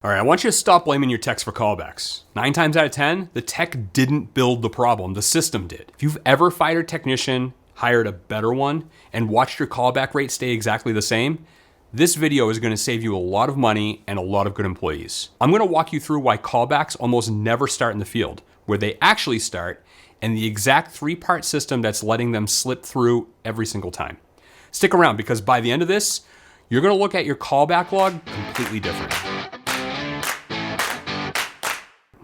All right, I want you to stop blaming your techs for callbacks. 9 times out of 10, the tech didn't build the problem, the system did. If you've ever fired a technician, hired a better one, and watched your callback rate stay exactly the same, this video is gonna save you a lot of money and a lot of good employees. I'm gonna walk you through why callbacks almost never start in the field, where they actually start, and the exact 3-part system that's letting them slip through every single time. Stick around, because by the end of this, you're gonna look at your callback log completely different.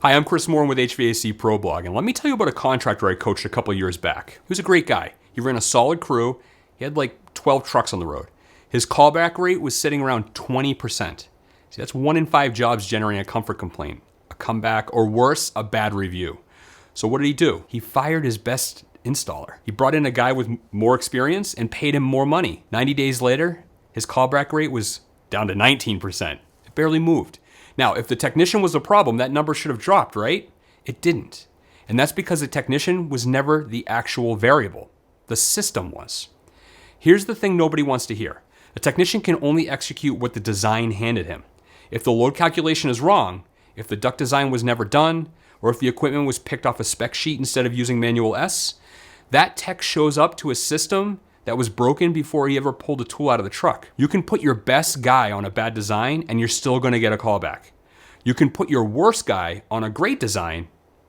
Hi, I'm Chris Moore with HVAC Pro Blog, and let me tell you about a contractor I coached a couple years back. He was a great guy. He ran a solid crew. He had like 12 trucks on the road. His callback rate was sitting around 20%. See, that's 1 in 5 jobs generating a comfort complaint, a comeback, or worse, a bad review. So what did he do? He fired his best installer. He brought in a guy with more experience and paid him more money. 90 days later, his callback rate was down to 19%. It barely moved. Now, if the technician was the problem, that number should have dropped, right? It didn't. And that's because the technician was never the actual variable. The system was. Here's the thing nobody wants to hear. A technician can only execute what the design handed him. If the load calculation is wrong, if the duct design was never done, or if the equipment was picked off a spec sheet instead of using manual S, that tech shows up to a system that was broken before he ever pulled a tool out of the truck. You can put your best guy on a bad design and you're still gonna get a callback. You can put your worst guy on a great design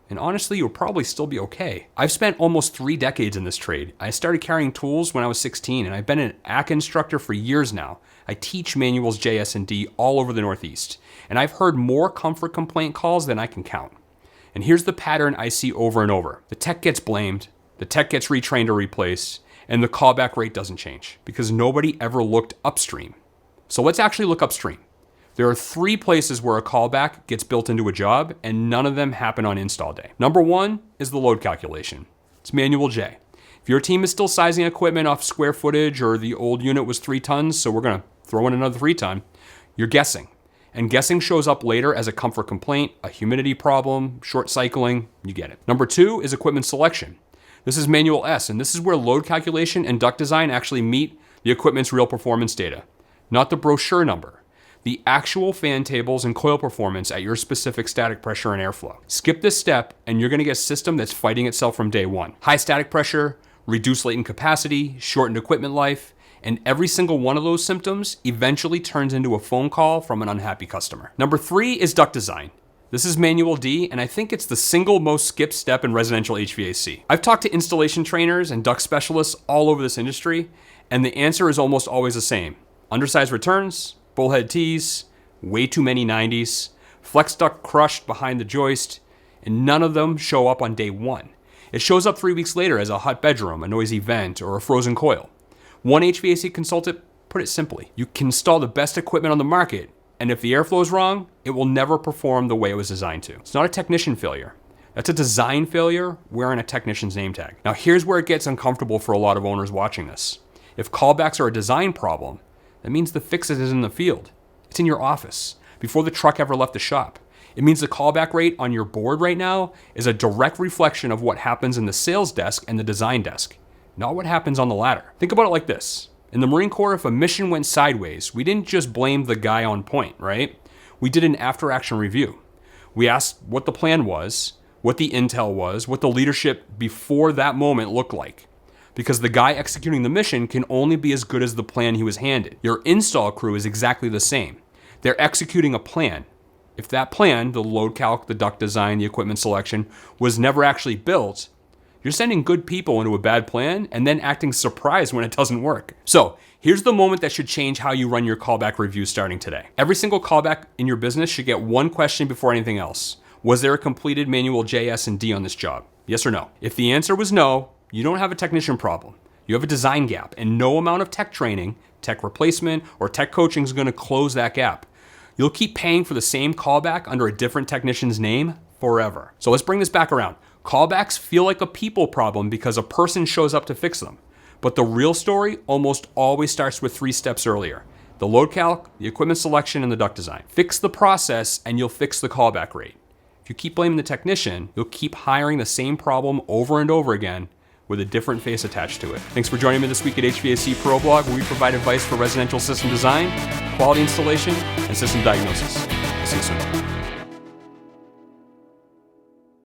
and honestly, you'll probably still be okay. I've spent almost 3 decades in this trade. I started carrying tools when I was 16 and I've been an HVAC instructor for years now. I teach manuals J, S, and D all over the Northeast. And I've heard more comfort complaint calls than I can count. And here's the pattern I see over and over. The tech gets blamed, the tech gets retrained or replaced, and the callback rate doesn't change because nobody ever looked upstream. So let's actually look upstream. There are 3 places where a callback gets built into a job and none of them happen on install day. Number 1 is the load calculation. It's manual J. If your team is still sizing equipment off square footage or the old unit was 3 tons, so we're gonna throw in another 3 ton, you're guessing. And guessing shows up later as a comfort complaint, a humidity problem, short cycling, you get it. Number 2 is equipment selection. This is manual S, and this is where load calculation and duct design actually meet the equipment's real performance data, not the brochure number. The actual fan tables and coil performance at your specific static pressure and airflow. Skip this step and you're gonna get a system that's fighting itself from day one. High static pressure, reduced latent capacity, shortened equipment life, and every single one of those symptoms eventually turns into a phone call from an unhappy customer. Number 3 is duct design. This is manual D, and I think it's the single most skipped step in residential HVAC. I've talked to installation trainers and duct specialists all over this industry, and the answer is almost always the same. Undersized returns, bullhead T's, way too many 90s, flex duct crushed behind the joist, and none of them show up on day 1. It shows up 3 weeks later as a hot bedroom, a noisy vent, or a frozen coil. One HVAC consultant put it simply: you can install the best equipment on the market, and if the airflow is wrong, it will never perform the way it was designed to. It's not a technician failure. That's a design failure wearing a technician's name tag. Now here's where it gets uncomfortable for a lot of owners watching this. If callbacks are a design problem, that means the fix is in the field. It's in your office, before the truck ever left the shop. It means the callback rate on your board right now is a direct reflection of what happens in the sales desk and the design desk, not what happens on the ladder. Think about it like this. In the Marine Corps, if a mission went sideways, we didn't just blame the guy on point, right? We did an after-action review. We asked what the plan was, what the intel was, what the leadership before that moment looked like. Because the guy executing the mission can only be as good as the plan he was handed. Your install crew is exactly the same. They're executing a plan. If that plan, the load calc, the duct design, the equipment selection, was never actually built, you're sending good people into a bad plan and then acting surprised when it doesn't work. So here's the moment that should change how you run your callback review starting today. Every single callback in your business should get one question before anything else. Was there a completed manual J, S, and D on this job? Yes or no? If the answer was no, you don't have a technician problem. You have a design gap, and no amount of tech training, tech replacement, or tech coaching is gonna close that gap. You'll keep paying for the same callback under a different technician's name forever. So let's bring this back around. Callbacks feel like a people problem because a person shows up to fix them. But the real story almost always starts with 3 steps earlier: the load calc, the equipment selection, and the duct design. Fix the process and you'll fix the callback rate. If you keep blaming the technician, you'll keep hiring the same problem over and over again with a different face attached to it. Thanks for joining me this week at HVAC Pro Blog, where we provide advice for residential system design, quality installation, and system diagnosis. See you soon.